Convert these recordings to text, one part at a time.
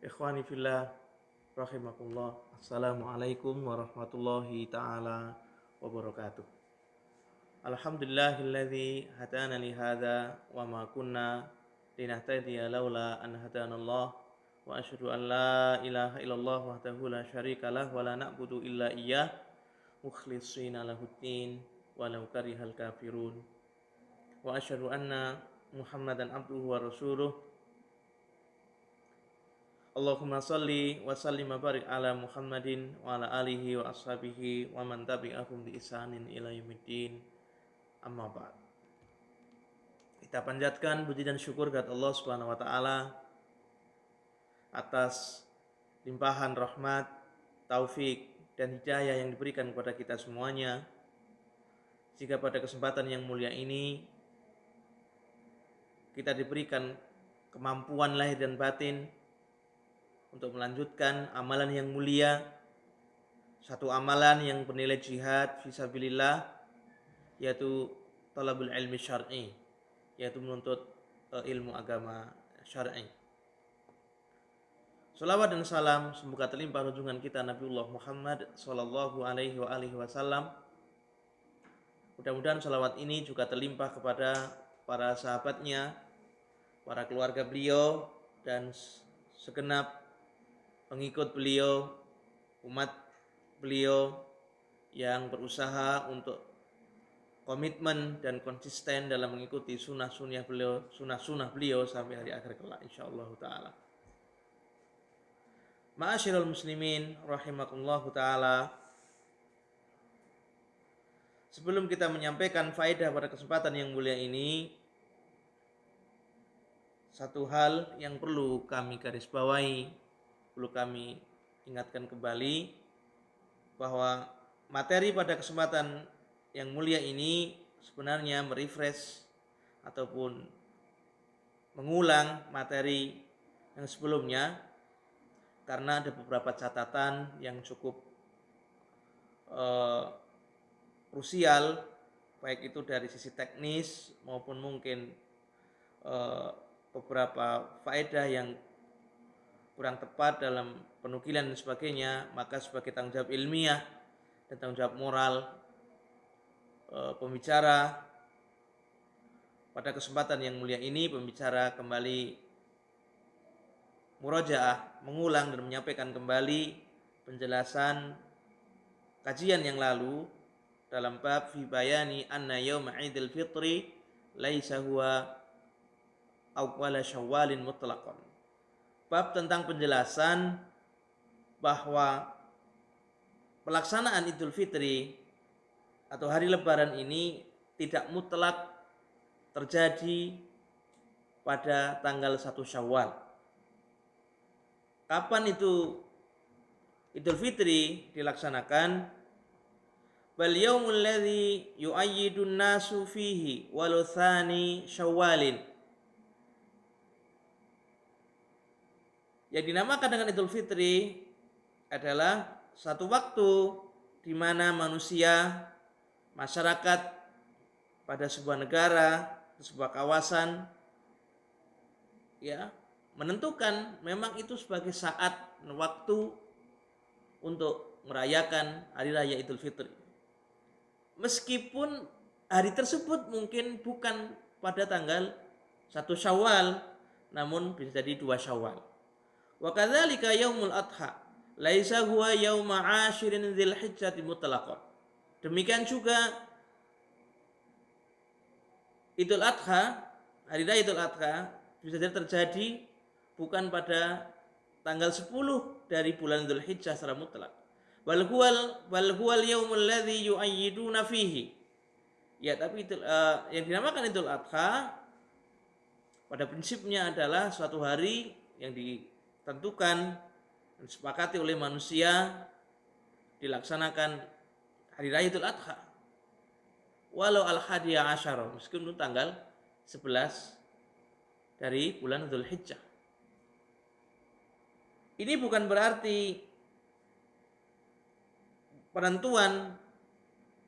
Ikhwani fillah rahimakumullah. Assalamualaikum warahmatullahi taala wabarakatuh. Alhamdulillahilladzi hadana li hadza wa ma kunna linahtadiya laula an hadanallah wa asyhadu an la ilaha illallah wahdahu la syarikalah wa la na'budu illa iyyah mukhlishina lahuddin walau karihal kafirun wa asyhadu anna Muhammadan abduhu wa rasuluh. Allahumma salli wa sallim wa barik ala Muhammadin wa ala alihi wa ashabihi wa man tabi'ahum bi ihsanin ila yaumiddin. Amma ba'd. Kita panjatkan puji dan syukur kepada Allah Subhanahu wa taala atas limpahan rahmat, taufik dan hidayah yang diberikan kepada kita semuanya. Jika pada kesempatan yang mulia ini kita diberikan kemampuan lahir dan batin untuk melanjutkan amalan yang mulia, satu amalan yang bernilai jihad fisabilillah, yaitu talabul ilmi syar'i, yaitu menuntut ilmu agama syar'i. Salawat dan salam semoga terlimpah junjungan kita Nabiullah Muhammad sallallahu alaihi wasallam. Mudah-mudahan salawat ini juga terlimpah kepada para sahabatnya, para keluarga beliau, dan segenap pengikut beliau, umat beliau yang berusaha untuk komitmen dan konsisten dalam mengikuti sunnah-sunnah beliau sampai hari akhir kelak insyaallah taala. Ma'asyiral muslimin rahimakumullah taala. Sebelum kita menyampaikan faedah pada kesempatan yang mulia ini, satu hal yang perlu kami garisbawahi, perlu kami ingatkan kembali bahwa materi pada kesempatan yang mulia ini sebenarnya merefresh ataupun mengulang materi yang sebelumnya, karena ada beberapa catatan yang cukup krusial, baik itu dari sisi teknis maupun mungkin beberapa faedah yang kurang tepat dalam penukilan dan sebagainya. Maka sebagai tanggung jawab ilmiah dan tanggung jawab moral pembicara pada kesempatan yang mulia ini, pembicara kembali murojaah, mengulang dan menyampaikan kembali penjelasan kajian yang lalu dalam bab fi bayani anna yauma idul fitri laisa huwa awwala syawalin mutlaqan. Bab tentang penjelasan bahwa pelaksanaan Idul Fitri atau hari lebaran ini tidak mutlak terjadi pada tanggal 1 Syawal. Kapan itu Idul Fitri dilaksanakan? Bal yaumul ladzi yu'ayyidun nasu fihi walau tsani Syawalin. Yang dinamakan dengan Idul Fitri adalah satu waktu di mana manusia, masyarakat pada sebuah negara, sebuah kawasan, ya, menentukan memang itu sebagai saat waktu untuk merayakan hari raya Idul Fitri. Meskipun hari tersebut mungkin bukan pada tanggal 1 Syawal, namun bisa jadi 2 Syawal. Wa kadzalika yaumul adha laisa huwa yauma 'ashirin dzulhijjah mutlaqan. Demikian juga Idul Adha, hari raya Idul Adha bisa terjadi bukan pada tanggal 10 dari bulan Dzulhijjah secara mutlak. Bal huwal yaumul ladzi yu'ayyiduna fihi. Ya, tapi itu yang dinamakan Idul Adha pada prinsipnya adalah suatu hari yang ditentukan dan disepakati oleh manusia dilaksanakan hari raya Idul Adha. Walau al-hadiya asyara, meskipun tanggal 11 dari bulan Dzulhijjah. Ini bukan berarti penentuan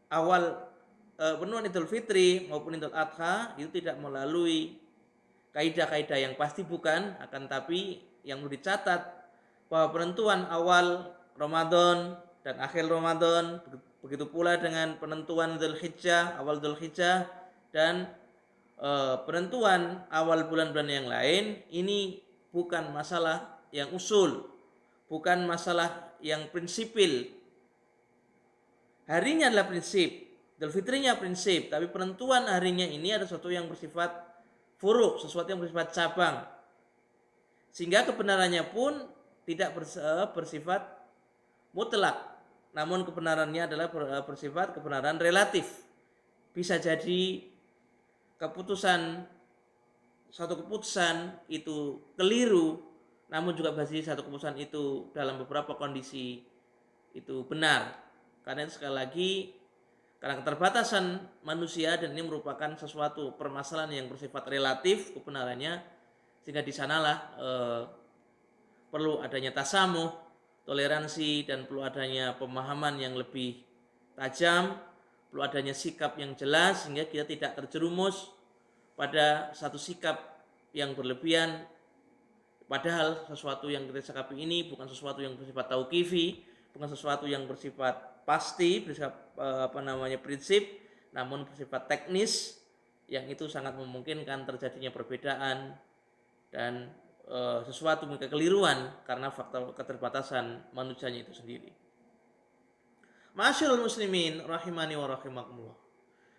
awal penentuan Idul Fitri maupun Idul Adha itu tidak melalui kaidah-kaidah yang pasti, bukan, akan tapi yang perlu dicatat bahwa penentuan awal Ramadan dan akhir Ramadan, begitu pula dengan penentuan Dzulhijjah, awal Dzulhijjah dan penentuan awal bulan-bulan yang lain, ini bukan masalah yang usul, bukan masalah yang prinsipil. Harinya adalah prinsip, Idul Fitrinya prinsip, tapi penentuan harinya ini ada sesuatu yang bersifat furu', sesuatu yang bersifat cabang. Sehingga kebenarannya pun tidak bersifat mutlak, namun kebenarannya adalah bersifat kebenaran relatif. Bisa jadi satu keputusan itu keliru, namun juga bisa jadi satu keputusan itu dalam beberapa kondisi itu benar. Karena sekali lagi, karena keterbatasan manusia dan ini merupakan sesuatu permasalahan yang bersifat relatif kebenarannya, sehingga di sanalah perlu adanya tasamuh, toleransi, dan perlu adanya pemahaman yang lebih tajam, perlu adanya sikap yang jelas sehingga kita tidak terjerumus pada satu sikap yang berlebihan, padahal sesuatu yang kita sikapi ini bukan sesuatu yang bersifat tauqifi, bukan sesuatu yang bersifat pasti, bersifat prinsip, namun bersifat teknis yang itu sangat memungkinkan terjadinya perbedaan dan sesuatu kekeliruan karena faktor keterbatasan manusianya itu sendiri. Ma'asyiral muslimin rahimani wa rahimakumullah.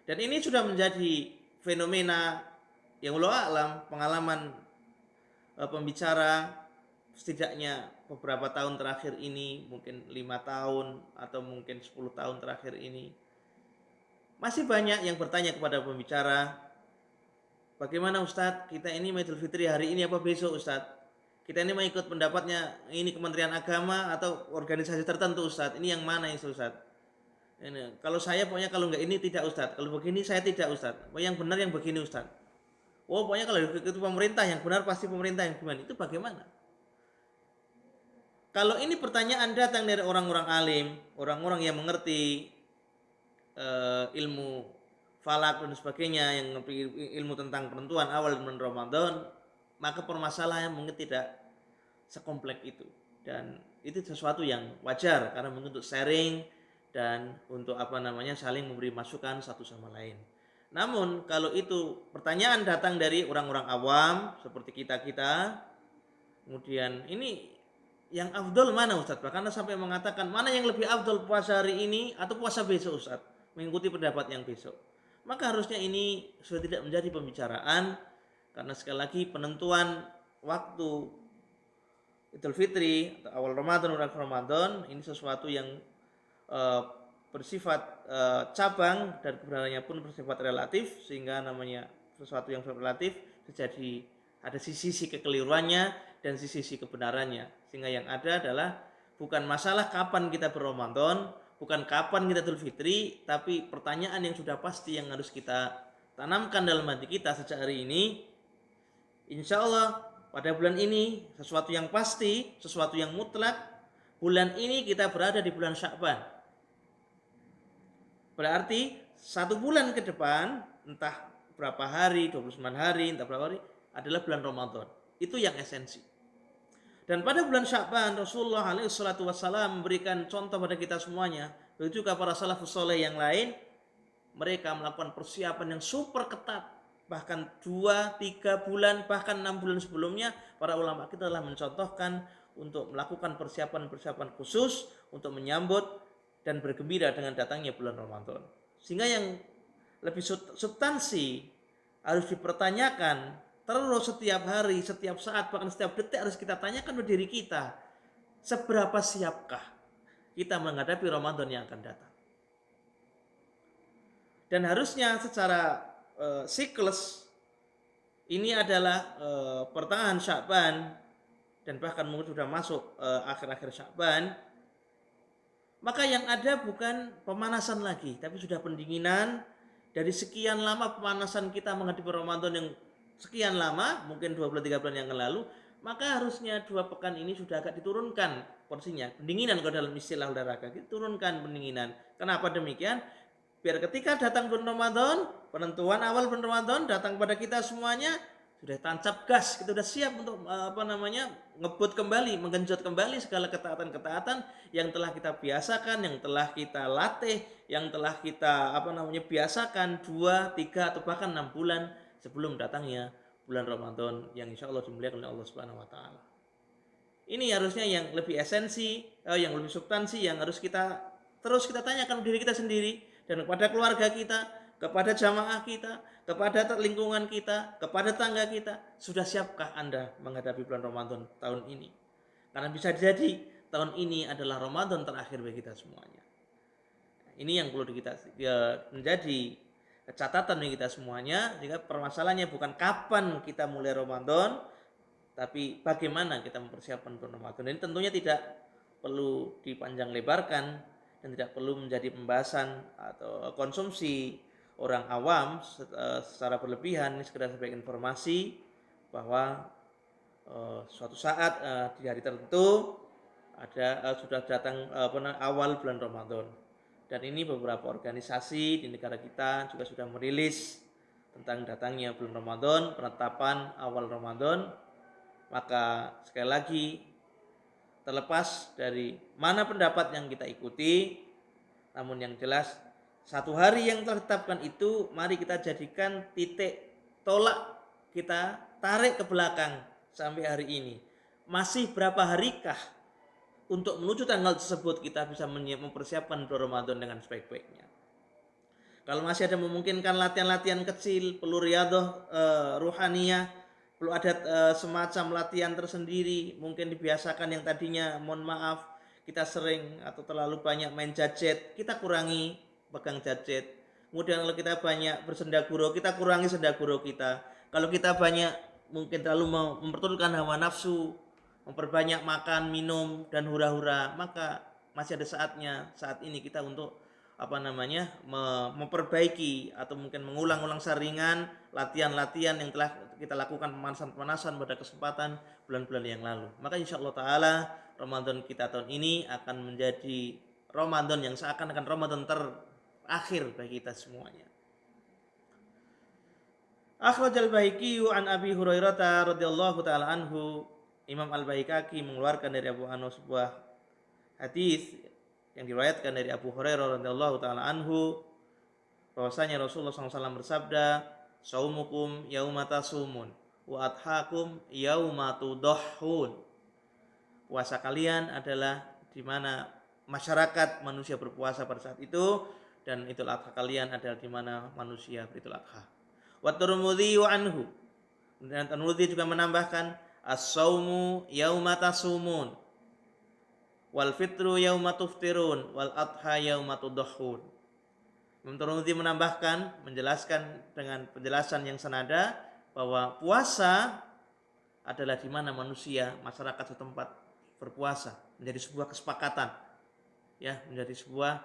Dan ini sudah menjadi fenomena yang wallahu a'lam, pengalaman pembicara setidaknya beberapa tahun terakhir ini, mungkin 5 tahun atau mungkin 10 tahun terakhir ini, masih banyak yang bertanya kepada pembicara, bagaimana Ustadz, kita ini Idul Fitri hari ini apa besok Ustadz? Kita ini mau ikut pendapatnya ini Kementerian Agama atau organisasi tertentu Ustadz? Ini yang mana itu Ustadz? Ini, kalau saya pokoknya kalau nggak ini tidak Ustadz, kalau begini saya tidak Ustadz. Oh, yang benar yang begini Ustadz. Oh, pokoknya kalau itu pemerintah yang benar pasti pemerintah yang gimana? Itu bagaimana? Kalau ini pertanyaan datang dari orang-orang alim, orang-orang yang mengerti ilmu falak dan sebagainya, yang mengerti ilmu tentang penentuan awal bulan Ramadan, maka permasalahan mungkin tidak sekompleks itu. Dan itu sesuatu yang wajar karena mungkin untuk sharing dan untuk saling memberi masukan satu sama lain. Namun kalau itu pertanyaan datang dari orang-orang awam seperti kita-kita, kemudian ini yang afdol mana Ustadz? Bahkan sampai mengatakan mana yang lebih afdol, puasa hari ini atau puasa besok Ustadz, mengikuti pendapat yang besok. Maka harusnya ini sudah tidak menjadi pembicaraan, karena sekali lagi penentuan waktu Idul Fitri atau awal Ramadan atau akhir Ramadan ini sesuatu yang bersifat cabang dan kebenarannya pun bersifat relatif, sehingga namanya sesuatu yang relatif terjadi ada sisi kekeliruannya dan sisi kebenarannya, sehingga yang ada adalah bukan masalah kapan kita berRamadan, bukan kapan kita Idul Fitri, tapi pertanyaan yang sudah pasti yang harus kita tanamkan dalam hati kita sejak hari ini. Insya Allah pada bulan ini sesuatu yang pasti, sesuatu yang mutlak, bulan ini kita berada di bulan Sya'ban. Berarti 1 bulan ke depan, entah berapa hari, 29 hari, entah berapa hari, adalah bulan Ramadan. Itu yang esensi. Dan pada bulan Sya'ban Rasulullah SAW memberikan contoh pada kita semuanya. Begitu juga para salafus soleh yang lain, mereka melakukan persiapan yang super ketat. Bahkan 2, 3 bulan, bahkan 6 bulan sebelumnya, para ulama kita telah mencontohkan untuk melakukan persiapan-persiapan khusus untuk menyambut dan bergembira dengan datangnya bulan Ramadan. Sehingga yang lebih substansi harus dipertanyakan terus setiap hari, setiap saat, bahkan setiap detik harus kita tanyakan pada diri kita, seberapa siapkah kita menghadapi Ramadan yang akan datang. Dan harusnya secara siklus ini adalah pertengahan Sya'ban dan bahkan mungkin sudah masuk akhir-akhir Sya'ban, maka yang ada bukan pemanasan lagi, tapi sudah pendinginan. Dari sekian lama pemanasan kita menghadapi Ramadan yang sekian lama, mungkin 2 bulan 3 bulan yang lalu, maka harusnya 2 pekan ini sudah agak diturunkan porsinya, pendinginan kalau dalam istilah olahraga, diturunkan pendinginan. Kenapa demikian? Biar ketika datang bulan Ramadan, penentuan awal bulan Ramadan datang pada kita semuanya, sudah tancap gas, kita sudah siap untuk ngebut kembali, menggenjot kembali segala ketaatan-ketaatan yang telah kita biasakan, yang telah kita latih, yang telah kita biasakan 2, 3 atau bahkan 6 bulan sebelum datangnya bulan Ramadan yang insya Allah dimuliakan oleh Allah Subhanahu wa taala. Ini harusnya yang lebih esensi, yang lebih substansi, yang harus kita terus kita tanyakan diri kita sendiri dan kepada keluarga kita, kepada jamaah kita, kepada lingkungan kita, kepada tangga kita. Sudah siapkah Anda menghadapi bulan Ramadan tahun ini? Karena bisa jadi tahun ini adalah Ramadan terakhir bagi kita semuanya. Ini yang perlu kita menjadi catatan bagi kita semuanya. Jika permasalahannya bukan kapan kita mulai Ramadan, tapi bagaimana kita mempersiapkan bulan Ramadan. Ini tentunya tidak perlu dipanjang lebarkan dan tidak perlu menjadi pembahasan atau konsumsi orang awam secara berlebihan. Ini sekedar sebagai informasi bahwa suatu saat di hari tertentu sudah datang awal bulan Ramadan. Dan ini beberapa organisasi di negara kita juga sudah merilis tentang datangnya bulan Ramadan, penetapan awal Ramadan. Maka sekali lagi, terlepas dari mana pendapat yang kita ikuti, namun yang jelas satu hari yang telah ditetapkan itu mari kita jadikan titik tolak, kita tarik ke belakang sampai hari ini. Masih berapa harikah untuk menuju tanggal tersebut kita bisa mempersiapkan bulan Ramadan dengan sebaik-baiknya. Kalau masih ada memungkinkan latihan-latihan kecil, perlu riyadhah ruhaniyah, perlu ada semacam latihan tersendiri, mungkin dibiasakan yang tadinya mohon maaf kita sering atau terlalu banyak main gadget, kita kurangi pegang gadget. Kemudian kalau kita banyak bersenda gurau, kita kurangi senda gurau kita. Kalau kita banyak mungkin terlalu memperturutkan hawa nafsu, memperbanyak makan, minum dan hura-hura, maka masih ada saatnya saat ini kita untuk memperbaiki atau mungkin mengulang-ulang saringan latihan-latihan yang telah kita lakukan, pemanasan-pemanasan pada kesempatan bulan-bulan yang lalu. Maka insya Allah ta'ala Ramadan kita tahun ini akan menjadi Ramadan yang seakan-akan Ramadan terakhir bagi kita semuanya. Akhrajal Baihaqi an Abi Hurairah radhiyallahu ta'ala anhu. Imam Al-Baihaqi mengeluarkan dari Abu Hurairah sebuah hadis yang diriwayatkan dari Abu Hurairah radhiyallahu taala anhu bahwasanya Rasulullah SAW bersabda, "Saumukum yauma tasumun wa adhakum yauma tudahhun." Puasa kalian adalah di mana masyarakat manusia berpuasa pada saat itu, dan Idul Adha kalian adalah di mana manusia beridul adha. Wa Tirmidzi anhu, dan Tirmidzi juga menambahkan, "As-saumu yauma tasumun wal fitru yauma tuftirun wal adha yauma tudahhun." Imam Tirmidzi menjelaskan dengan penjelasan yang senada bahwa puasa adalah di mana manusia, masyarakat setempat berpuasa, menjadi sebuah kesepakatan, ya, menjadi sebuah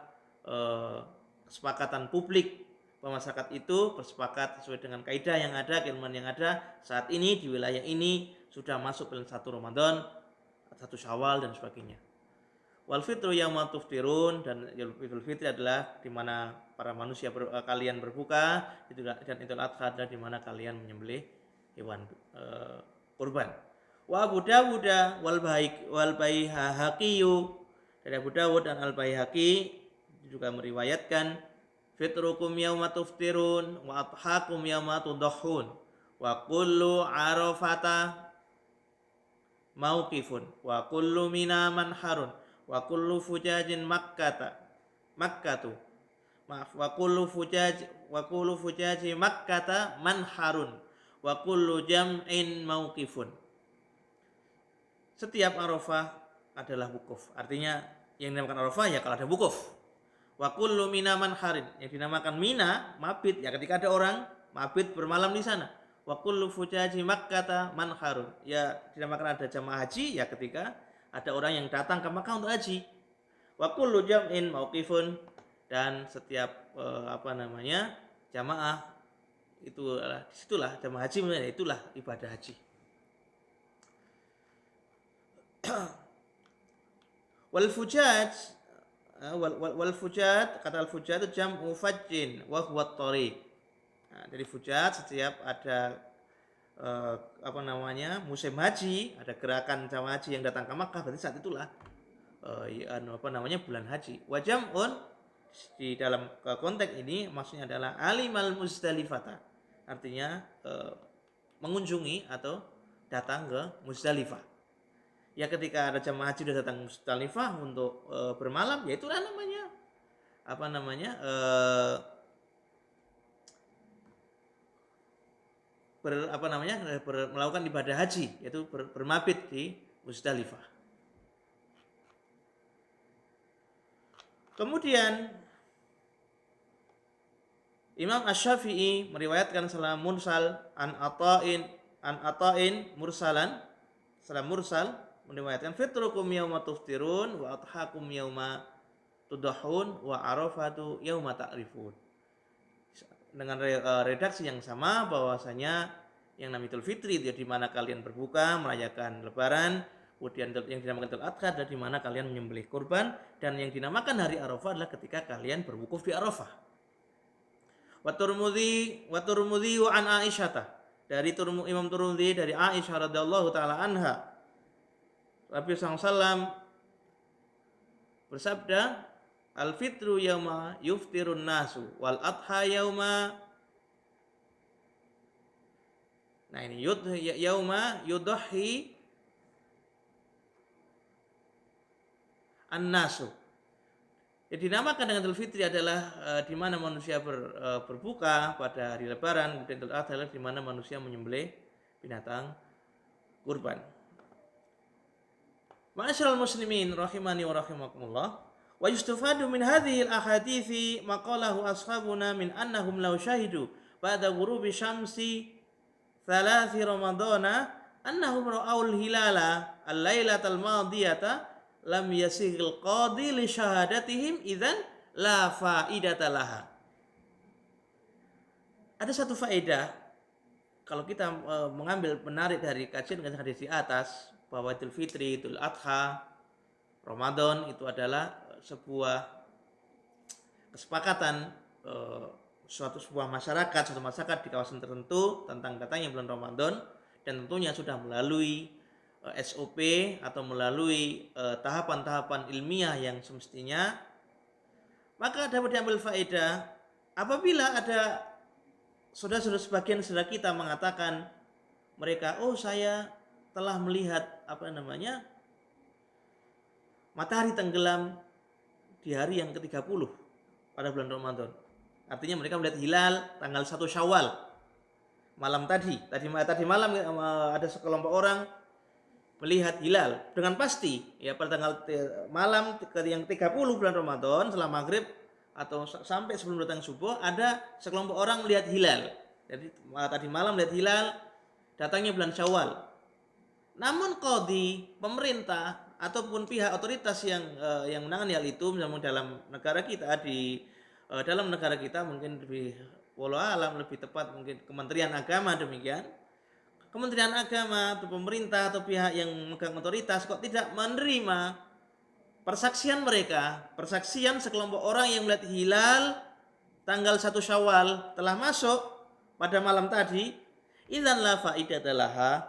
kesepakatan publik bahwa masyarakat itu bersepakat sesuai dengan kaidah yang ada, keilmuan yang ada saat ini di wilayah ini sudah masuk bulan 1 Ramadan, 1 Syawal dan sebagainya. Wal fitru yauma tuftirun, dan Idul Fitri adalah di mana para manusia kalian berbuka, dan Idul Adha adalah di mana kalian menyembelih hewan kurban. Wa Abu Dawud wal Baihaqi, dari Abu Dawud dan Al Baihaqi juga meriwayatkan, fitrukum yauma tuftirun wa adhakum yauma tudahhun wa kullu arafata mauqifun wa kullu mina manharun wa kullu fujajin makkatu wa kullu fujaji makkata manharun wa kullu jam'in mauqifun. Setiap Arafah adalah wukuf. Artinya yang dinamakan Arafah ya kalau ada wukuf. Wa kullu mina manharin, yang dinamakan mina, mabit, ya ketika ada orang mabit bermalam di sana. Wa kullu fujaji makkata manharun, ya dinamakan ada jamaah haji, ya ketika ada orang yang datang ke Makkah untuk haji. Wa kullu jam'in mauqifun, dan setiap jamaah itu disitulah jamaah haji, itulah ibadah haji. Wal fujaj kata al fujaj itu jam'u fajjin wa huwa at-tariq. Nah, dari fujaj setiap ada apa namanya, musim haji, ada gerakan jamaah haji yang datang ke Makkah, berarti saat itulah apa namanya, bulan haji. Wa jam'un di dalam konteks ini maksudnya adalah alimal Muzdalifata, artinya mengunjungi atau datang ke Muzdalifah. Ya ketika ada jamaah haji sudah datang ke Muzdalifah untuk bermalam, ya itulah namanya apa namanya melakukan ibadah haji, yaitu bermabit di Muzdalifah. Kemudian Imam Asy-Syafi'i meriwayatkan salam mursal an Ata'in mursalan, salam mursal meriwayatkan fitrukum yauma tuftirun wa adhakum yauma tudahun wa arafatu yauma ta'rifun. Dengan redaksi yang sama bahwasanya yang namanya Idul Fitri itu di mana kalian berbuka merayakan Lebaran, kemudian yang dinamakan Idul Adha adalah di mana kalian menyembelih kurban, dan yang dinamakan hari Arafah adalah ketika kalian berwukuf di Arafah. Wa Tirmidzi wa an Aisyah, dari Imam Tirmidzi dari Aisyah radhiyallahu taala anha, Nabi SAW bersabda, al-fitru yauma yuftirun nasu wal adha yauma, nah ini yauma yudhi an-nasu. Yang dinamakan dengan Idul Fitri adalah di mana manusia berbuka pada hari Lebaran, kemudian Idul Adha adalah di mana manusia menyembelih binatang kurban. Ma'asyiral muslimin rahimani wa rahimakumullah. Wa yustafadu min hadhil ahadithi maqalahu ashabuna min annahum law syahidu ba'da ghurubi syamsi thalathi ramadana annahum ra'aul hilala al-lailatal madiyata lam yasighil qadi li syahadatihim idzan la faidata laha. Ada satu faedah kalau kita mengambil menarik dari kajian hadis di atas, bahwa Idul Fitri, Idul Adha, Ramadan itu adalah sebuah kesepakatan sebuah masyarakat di kawasan tertentu tentang datangnya bulan Ramadan, dan tentunya sudah melalui SOP atau melalui tahapan-tahapan ilmiah yang semestinya, maka dapat diambil faedah apabila ada saudara-saudara sebagian saudara kita mengatakan mereka, oh saya telah melihat matahari tenggelam di hari yang ke-30 pada bulan Ramadan. Artinya mereka melihat hilal tanggal 1 Syawal malam tadi malam ada sekelompok orang melihat hilal dengan pasti ya pada tanggal malam yang 30 bulan Ramadan setelah maghrib atau sampai sebelum datang subuh ada sekelompok orang melihat hilal. Jadi tadi malam melihat hilal datangnya bulan Syawal. Namun qadhi, pemerintah ataupun pihak otoritas yang menangani hal itu, misalnya dalam negara kita mungkin lebih walau alam lebih tepat mungkin Kementerian Agama, demikian Kementerian Agama atau pemerintah atau pihak yang memegang otoritas kok tidak menerima persaksian sekelompok orang yang melihat hilal tanggal 1 Syawal telah masuk pada malam tadi, idzan la faidata laha,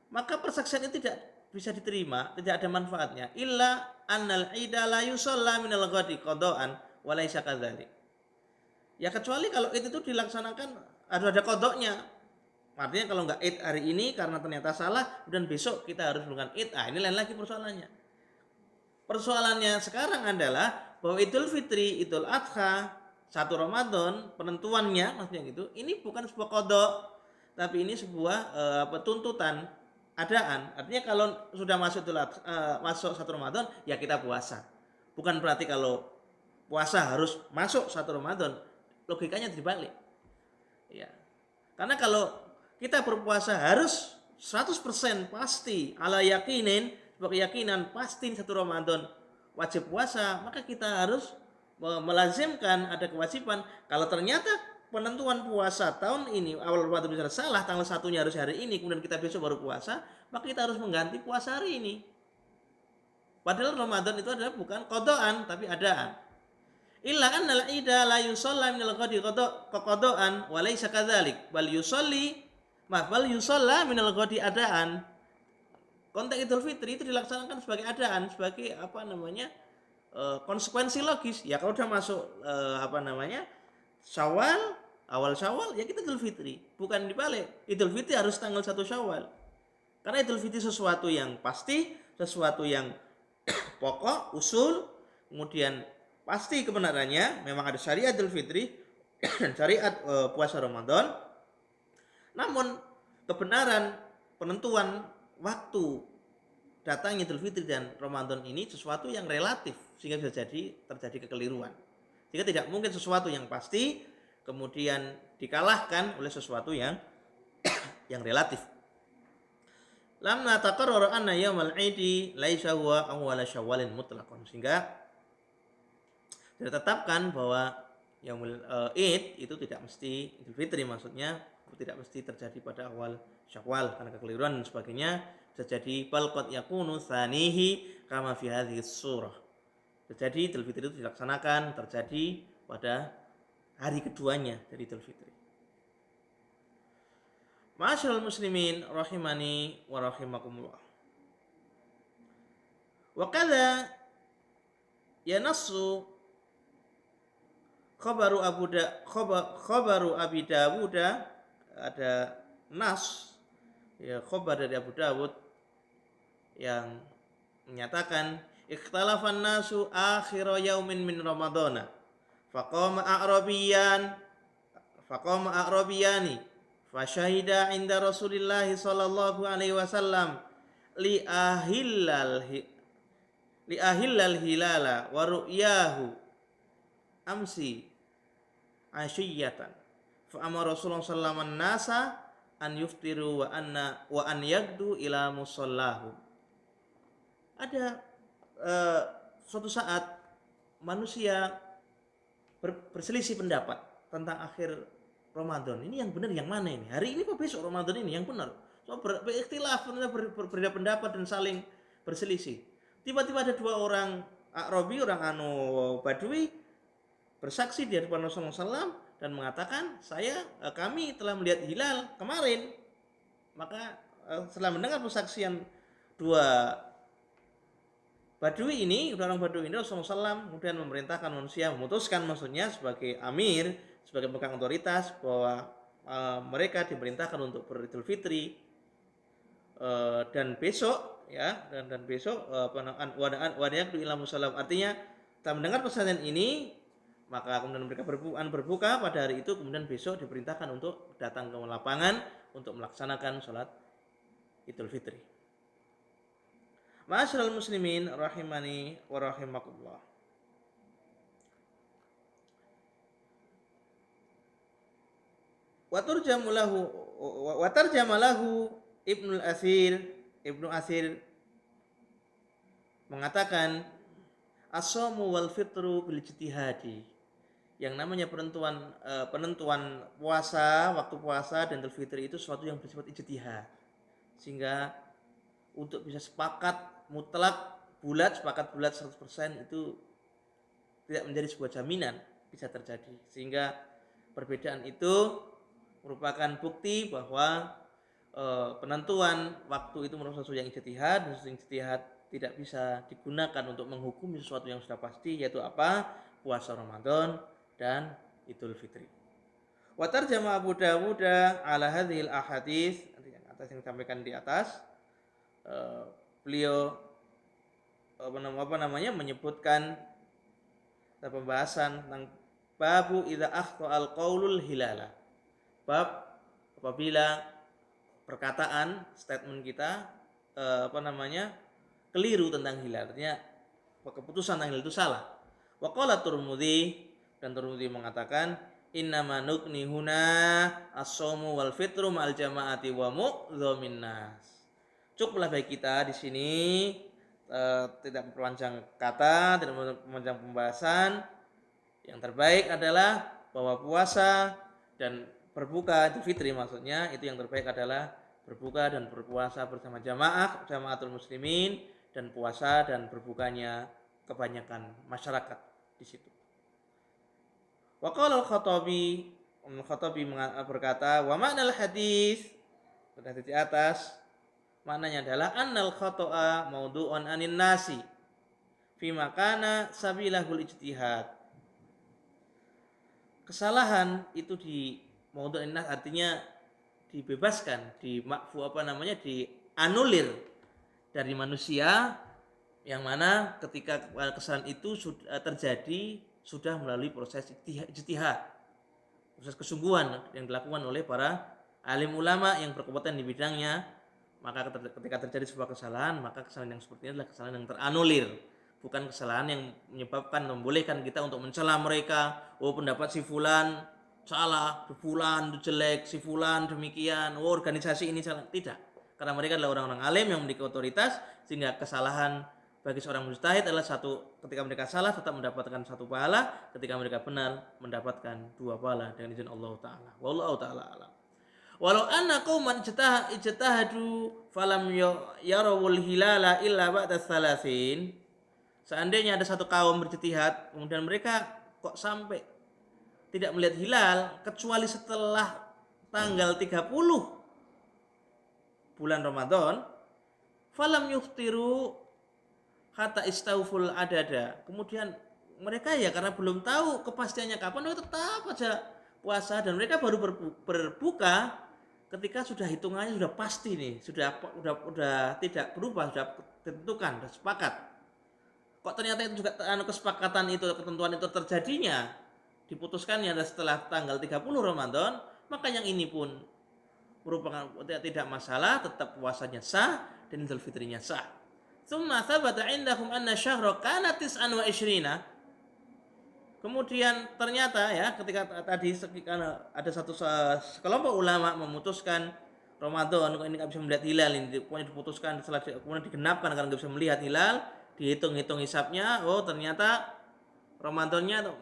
maka persaksian itu tidak bisa diterima, tidak ada manfaatnya. Illa annal ida la yusalla minal ghadi qadaan wa laisa kadzalik. Ya kecuali kalau itu dilaksanakan ada qadoknya. Artinya kalau enggak id hari ini karena ternyata salah, dan besok kita harus melakukan id. Ini lain lagi persoalannya. Persoalannya sekarang adalah bahwa Idul Fitri, Idul Adha, 1 Ramadan, penentuannya maksudnya gitu, ini bukan sebuah qada, tapi ini sebuah tuntutan adaan. Artinya kalau sudah masuk masuk 1 Ramadan ya kita puasa. Bukan berarti kalau puasa harus masuk 1 Ramadan. Logikanya dibalik. Ya. Karena kalau kita berpuasa harus 100% pasti ala yakinin, keyakinan pasti 1 Ramadan wajib puasa, maka kita harus melazimkan ada kewajiban. Kalau ternyata penentuan puasa tahun ini awal Ramadan bisa salah, tanggal 1-nya harus hari ini, kemudian kita besok baru puasa, maka kita harus mengganti puasa hari ini. Padahal Ramadan itu adalah bukan qadaan tapi adaan. Illa annal ida la yusalla minal ghadi qadaan wa laisa kadzalik bal yusalli Bal yusalla minal ghadi adaan. Konteks Idul Fitri itu dilaksanakan sebagai adaan, sebagai apa namanya? Konsekuensi logis. Ya kalau udah masuk apa namanya? Syawal, awal Syawal ya kita Idul Fitri. Bukan dibalik. Idul Fitri harus tanggal 1 Syawal. Karena Idul Fitri sesuatu yang pasti, sesuatu yang pokok, usul, kemudian pasti kebenarannya, memang ada syariat Idul Fitri dan syariat puasa Ramadan. Namun kebenaran penentuan waktu datangnya Idul Fitri dan Ramadan ini sesuatu yang relatif, sehingga bisa terjadi kekeliruan. Sehingga tidak mungkin sesuatu yang pasti kemudian dikalahkan oleh sesuatu yang relatif. Lamma taqarrara anna yaumal 'idi laisa huwa awwal syawalin mutlaqan, sehingga ditetapkan bahwa yaumul id itu tidak mesti Idul Fitri, maksudnya tidak mesti terjadi pada awal Syawal karena kekeliruan dan sebagainya. Bisa jadi bal qad yakunu tsanihi kama fi hadhihi surah. Jadi Idul Fitri itu dilaksanakan terjadi pada hari keduanya dari Idul Fitri. Ma'asyiral muslimin rahimani wa rahimakumullah. Wa kadza yanassu khabaru Abi Dawud, ada nas ya khabar dari Abu Dawud yang menyatakan ikhtalafan nasu akhir yaumin min ramadhana faqama a'rabiyani fasyahida inda Rasulillah sallallahu alaihi wasallam li ahillal hilala wa ru'yahu amsi asyiyatan fa amara Rasulullah sallallahu alaihi nasa an yuftiru wa an yagdu ila musallahu. Ada suatu saat manusia berselisih pendapat tentang akhir Ramadan. Ini yang benar yang mana ini? Hari ini apa besok Ramadan ini yang benar? So berikhtilaf, berbeda pendapat dan saling berselisih. Tiba-tiba ada dua orang Arabi, orang Badui, bersaksi di hadapan Rasulullah SAW dan mengatakan kami telah melihat hilal kemarin. Maka setelah mendengar persaksian dua Badui ini, orang Badui ini, Rasulullah SAW kemudian memerintahkan manusia, memutuskan maksudnya sebagai amir, sebagai pemegang otoritas bahwa mereka diperintahkan untuk beridul fitri dan besok ya dan besok wada'atu ila musallam, artinya setelah mendengar pesanan ini maka kemudian mereka berbuka pada hari itu, kemudian besok diperintahkan untuk datang ke lapangan untuk melaksanakan sholat Idul Fitri. Ma'asyiral muslimin rahimani wa rahimakumullah. Wa tarjama lahu Ibnu Asir mengatakan as-shaumu wal fitru bil ijtihadi. Yang namanya penentuan puasa, waktu puasa dan Idul Fitri itu sesuatu yang bersifat ijtihad. Sehingga untuk bisa sepakat bulat 100% itu tidak menjadi sebuah jaminan bisa terjadi. Sehingga perbedaan itu merupakan bukti bahwa penentuan waktu itu merupakan sesuatu yang ijtihad, dan sesuatu yang ijtihad tidak bisa digunakan untuk menghukumi sesuatu yang sudah pasti, yaitu apa? Puasa Ramadan dan Idul Fitri. Wa tarjama Abu Dawud ala hadhil ahadits, yang atas yang disampaikan di atas, beliau menyebutkan pembahasan tentang babu idza akhta al-qaulul hilala. Bab apabila perkataan statement kita keliru tentang hilal, artinya keputusan tentang hilal itu salah. Wa qala Tirmidzi, dan Tirmidzi mengatakan innama nukni huna as-shaumu wal fitru ma'al jama'ati wa mu'dhamin nas. Cukuplah bagi kita di sini tidak memperpanjang kata, tidak memperpanjang pembahasan. Yang terbaik adalah bahwa puasa dan berbuka Idul Fitri, maksudnya itu yang terbaik adalah berbuka dan berpuasa bersama jamaatul muslimin, dan puasa dan berbukanya kebanyakan masyarakat di situ. Wa qala al-Khattabi berkata, wa ma'nal hadis pada titik atas, maknanya adalah annal khata'a maudu'un anin nasi fi makana sabilahul ijtihad. Kesalahan itu di maudu'un nas artinya dibebaskan, dianulir dari manusia, yang mana ketika kesalahan itu terjadi sudah melalui proses ijtihad, proses kesungguhan yang dilakukan oleh para alim ulama yang berkompeten di bidangnya. Maka ketika terjadi sebuah kesalahan, maka kesalahan yang seperti ini adalah kesalahan yang teranulir, bukan kesalahan yang menyebabkan membolehkan kita untuk mencela mereka. Oh, pendapat si fulan salah, si fulan jelek, si fulan demikian, oh organisasi ini salah. Tidak, karena mereka adalah orang-orang alim yang memiliki otoritas, sehingga kesalahan bagi seorang mujtahid adalah satu, ketika mereka salah tetap mendapatkan satu pahala, ketika mereka benar mendapatkan dua pahala dengan izin Allah Ta'ala. Wallahu ta'ala alam. Walau anna qauman ijtahadu falam yarawul hilala illa ba'da thalathin. Seandainya ada satu kaum berijtihad, kemudian mereka kok sampai tidak melihat hilal kecuali setelah tanggal 30 bulan Ramadan, falam yuftiru hatta istauful adada. Kemudian mereka ya karena belum tahu kepastiannya kapan, mereka tetap aja puasa, dan mereka baru berbuka ketika sudah hitungannya sudah pasti nih, sudah tidak berubah, sudah ditentukan, sudah sepakat. Kok ternyata itu juga kesepakatan itu, ketentuan itu terjadinya, diputuskannya setelah tanggal 30 Ramadan, maka yang ini pun merupakan tidak masalah, tetap puasanya sah dan Idul Fitrinya sah. Tsumma thabata indahum anna syahra kana 29. Kemudian ternyata ya, ketika tadi ada satu sekelompok ulama memutuskan Ramadan ini nggak bisa melihat hilal, ini pokoknya diputuskan setelah kemudian digenapkan karena nggak bisa melihat hilal, dihitung-hitung hisapnya, oh ternyata Ramadannya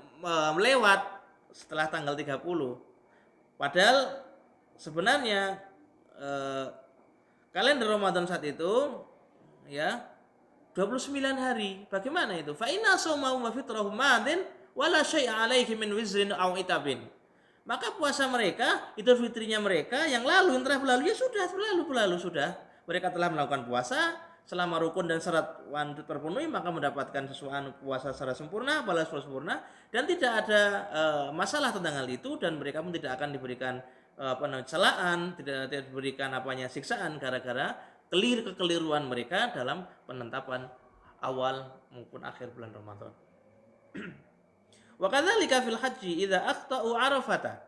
melewat setelah tanggal 30. Padahal sebenarnya kalender Ramadan saat itu ya 29 hari. Bagaimana itu? Fa inna shaumahum wa fitrahum madin wala syai'a alaihi min wizrin aw itabin. Maka puasa mereka, Idul Fitrinya mereka yang lalu, yang telah berlalu ya sudah berlalu sudah. Mereka telah melakukan puasa selama rukun dan syarat wajib terpenuhi, maka mendapatkan sesuatu puasa secara sempurna, balas sempurna, dan tidak ada masalah tentang hal itu, dan mereka pun tidak akan diberikan celaan, tidak diberikan siksaan gara-gara kekeliruan mereka dalam penetapan awal maupun akhir bulan Ramadan. Wa kadzalika fil haji idza akhta'u arafata.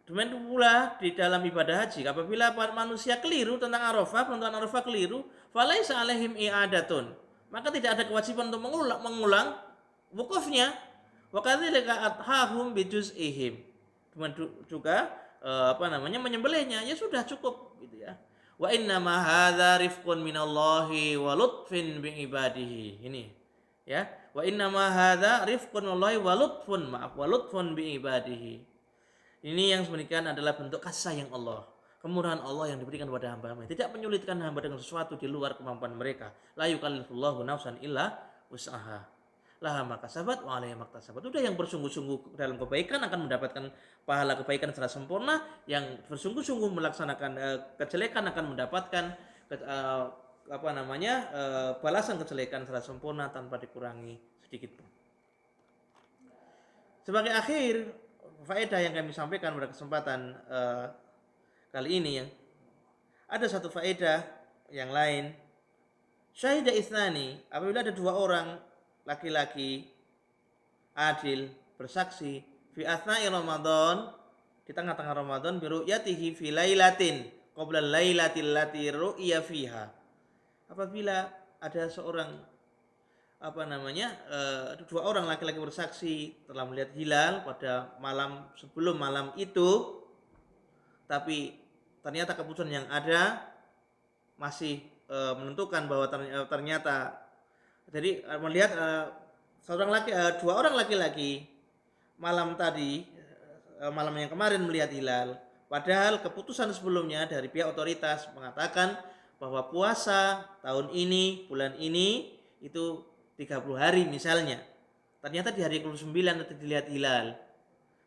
Demikian pula di dalam ibadah haji, apabila manusia keliru tentang Arafah, penentuan Arafah keliru, falaisa alaihim i'adatun. Maka tidak ada kewajiban untuk mengulang wukufnya. Wa kadzalika adhahum bi juz'ihim. Juga menyembelihnya ya sudah cukup gitu ya. Wa inna ma hadza rifqun minallahi wa lutfin bi ibadihi. Ini ya. Wa inna ma hadza rifqun minallahi wa lutfun bi ibadihi. Ini yang demikian adalah bentuk kasih sayang Allah, kemurahan Allah yang diberikan kepada hamba-hamba. Tidak menyulitkan hamba dengan sesuatu di luar kemampuan mereka. La yukallifullahu nafsan illa wus'aha. Laha ma kasabat wa 'alaiha ma iktasabat. Sudah yang bersungguh-sungguh dalam kebaikan akan mendapatkan pahala kebaikan secara sempurna, yang bersungguh-sungguh melaksanakan kejelekan akan mendapatkan balasan kejelekan secara sempurna tanpa dikurangi sedikit pun. Sebagai akhir faedah yang kami sampaikan pada kesempatan kali ini, ada satu faedah yang lain. Syahida isnani, apabila ada dua orang laki-laki adil bersaksi fi asna'i Ramadan, di tengah-tengah Ramadan, bi ru'yatihi fi lailatin qabla lailatil lati ru'ya fiha. Apabila ada dua orang laki-laki bersaksi telah melihat hilal pada malam sebelum malam itu, tapi ternyata keputusan yang ada masih menentukan bahwa ternyata jadi melihat dua orang laki-laki malam tadi, malam yang kemarin melihat hilal, padahal keputusan sebelumnya dari pihak otoritas mengatakan bahwa puasa tahun ini, bulan ini itu 30 hari misalnya. Ternyata di hari ke-29 nanti dilihat hilal.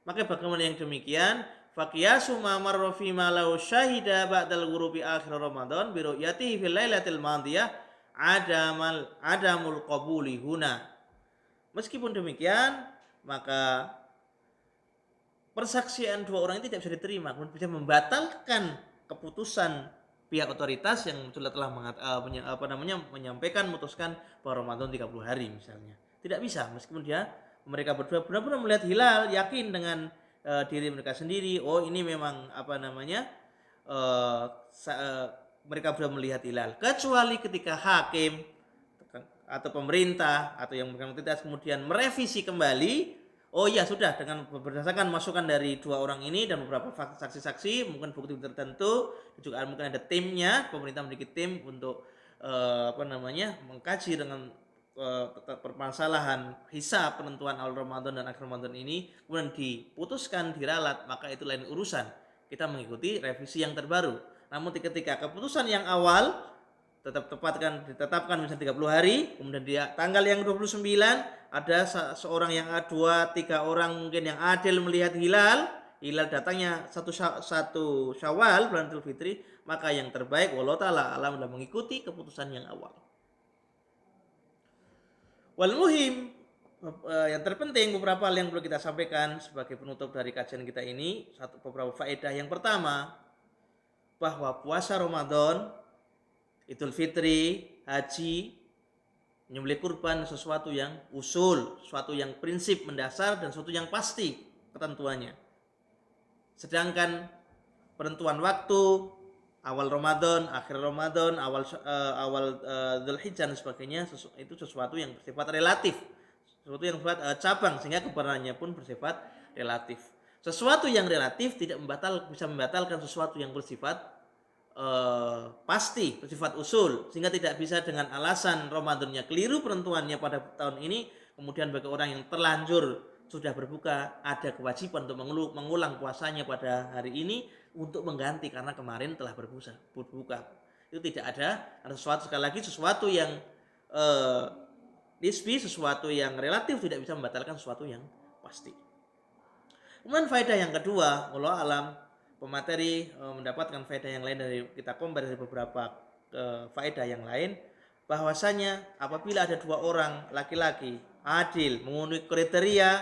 Maka bagaimana yang demikian? faqiyasu ma marra fi ma law syahida ba'dal ghurubi akhir Ramadan bi ru'yatihi fil lailatil madiyah adamul qabuli huna. Meskipun demikian, maka persaksian dua orang ini tidak bisa diterima, kemudian bisa membatalkan keputusan pihak otoritas yang sudah telah menyampaikan memutuskan bahwa Ramadan 30 hari misalnya. Tidak bisa, meskipun mereka berdua benar-benar melihat hilal, yakin dengan diri mereka sendiri, oh ini memang mereka sudah melihat hilal. Kecuali ketika hakim atau pemerintah atau yang memegang otoritas kemudian merevisi kembali, oh ya sudah, dengan berdasarkan masukan dari dua orang ini dan beberapa saksi-saksi, mungkin bukti tertentu, juga mungkin ada timnya, pemerintah memiliki tim untuk mengkaji dengan permasalahan hisab penentuan awal Ramadan dan akhir Ramadan ini, kemudian diputuskan diralat, maka itu lain urusan. Kita mengikuti revisi yang terbaru. Namun ketika keputusan yang awal ditetapkan misalnya 30 hari, kemudian dia tanggal yang 29 ada seorang yang dua tiga orang mungkin yang adil melihat hilal datangnya satu Syawal bulan Idul Fitri, maka yang terbaik wallahu taala alam adalah mengikuti keputusan yang awal. Wal muhim, yang terpenting beberapa hal yang perlu kita sampaikan sebagai penutup dari kajian kita ini, beberapa faedah. Yang pertama, bahwa puasa Ramadan, Idul Fitri, haji, menyembelih kurban sesuatu yang usul, sesuatu yang prinsip mendasar dan sesuatu yang pasti ketentuannya. Sedangkan penentuan waktu, awal Ramadan, akhir Ramadan, awal Dzulhijjah dan sebagainya, itu sesuatu yang bersifat relatif, sesuatu yang bersifat cabang, sehingga kebenarannya pun bersifat relatif. Sesuatu yang relatif tidak bisa membatalkan sesuatu yang bersifat pasti, bersifat usul, sehingga tidak bisa dengan alasan Ramadannya keliru penentuannya pada tahun ini, kemudian bagi orang yang terlanjur sudah berbuka ada kewajiban untuk mengulang puasanya pada hari ini untuk mengganti karena kemarin telah berbuka. Itu tidak ada. Karena sekali lagi sesuatu yang nisbi, sesuatu yang relatif tidak bisa membatalkan sesuatu yang pasti. Kemudian faedah yang kedua, wallahu alam, pemateri mendapatkan faedah yang lain dari kita compare dari beberapa faedah yang lain, bahwasanya apabila ada dua orang laki-laki adil memenuhi kriteria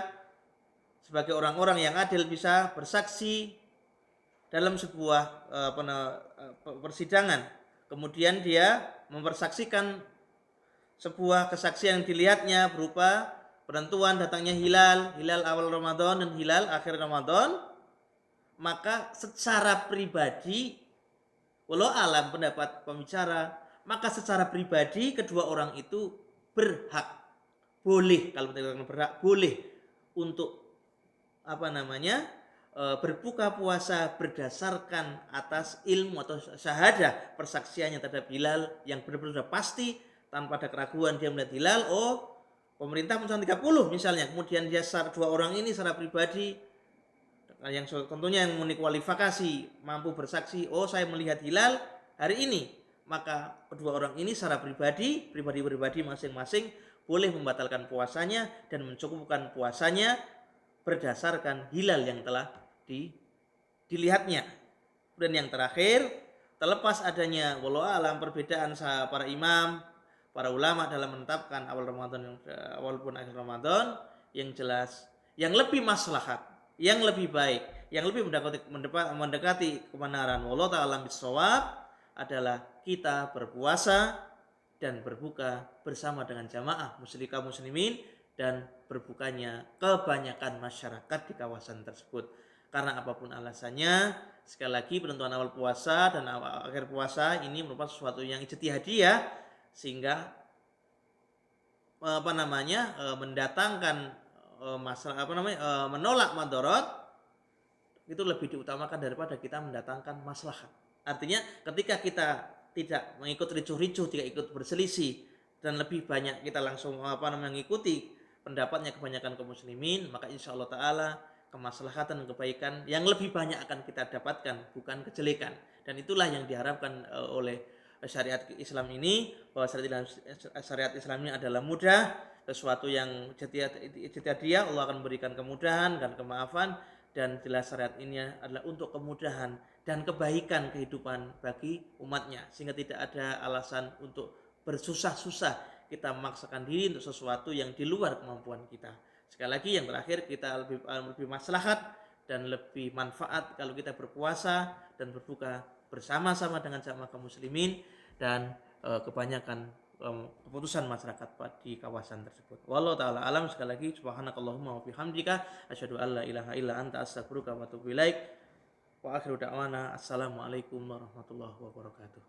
sebagai orang-orang yang adil bisa bersaksi dalam sebuah persidangan, kemudian dia mempersaksikan sebuah kesaksian yang dilihatnya berupa penentuan datangnya hilal awal Ramadan dan hilal akhir Ramadan, maka secara pribadi, walau alam pendapat pembicara, maka secara pribadi kedua orang itu boleh untuk berbuka puasa berdasarkan atas ilmu atau syahadah persaksiannya terhadap hilal yang benar-benar pasti tanpa ada keraguan. Dia melihat hilal, pemerintah menentukan 30 misalnya, kemudian dia dua orang ini secara pribadi yang tentunya yang memenuhi kualifikasi mampu bersaksi, saya melihat hilal hari ini, maka kedua orang ini secara pribadi masing-masing boleh membatalkan puasanya dan mencukupkan puasanya berdasarkan hilal yang telah dilihatnya. Dan yang terakhir, terlepas adanya wallahu alam perbedaan para imam, para ulama dalam menetapkan awal Ramadan walaupun akhir Ramadan, yang jelas yang lebih maslahat, yang lebih baik, yang lebih mendekati kebenaran wallahu ta'ala bissawab adalah kita berpuasa dan berbuka bersama dengan jamaah muslimin dan berbukanya kebanyakan masyarakat di kawasan tersebut. Karena apapun alasannya, sekali lagi penentuan awal puasa dan akhir puasa ini merupakan sesuatu yang ijtihadiyah, sehingga mendatangkan menolak madorot itu lebih diutamakan daripada kita mendatangkan maslahat. Artinya ketika kita tidak mengikut ricuh-ricuh, tidak ikut berselisih, dan lebih banyak kita langsung mengikuti pendapatnya kebanyakan kaum muslimin, maka insya Allah ta'ala kemaslahatan dan kebaikan yang lebih banyak akan kita dapatkan, bukan kejelekan. Dan itulah yang diharapkan oleh syariat Islam ini, bahwa syariat Islam ini adalah mudah, sesuatu yang jatiyah Allah akan memberikan kemudahan dan kemaafan, dan jelas syariat ini adalah untuk kemudahan dan kebaikan kehidupan bagi umatnya, sehingga tidak ada alasan untuk bersusah-susah kita memaksakan diri untuk sesuatu yang di luar kemampuan kita. Sekali lagi yang terakhir, kita lebih maslahat dan lebih manfaat kalau kita berpuasa dan berbuka bersama-sama dengan jamaah kaum muslimin dan kebanyakan keputusan masyarakat di kawasan tersebut. Wallahu taala alam. Sekali lagi subhanakallahumma wa bihamdika asyhadu an la ilaha illa anta astaghfiruka wa atubu ilaik. Wa akhiru da'wana assalamualaikum warahmatullahi wabarakatuh.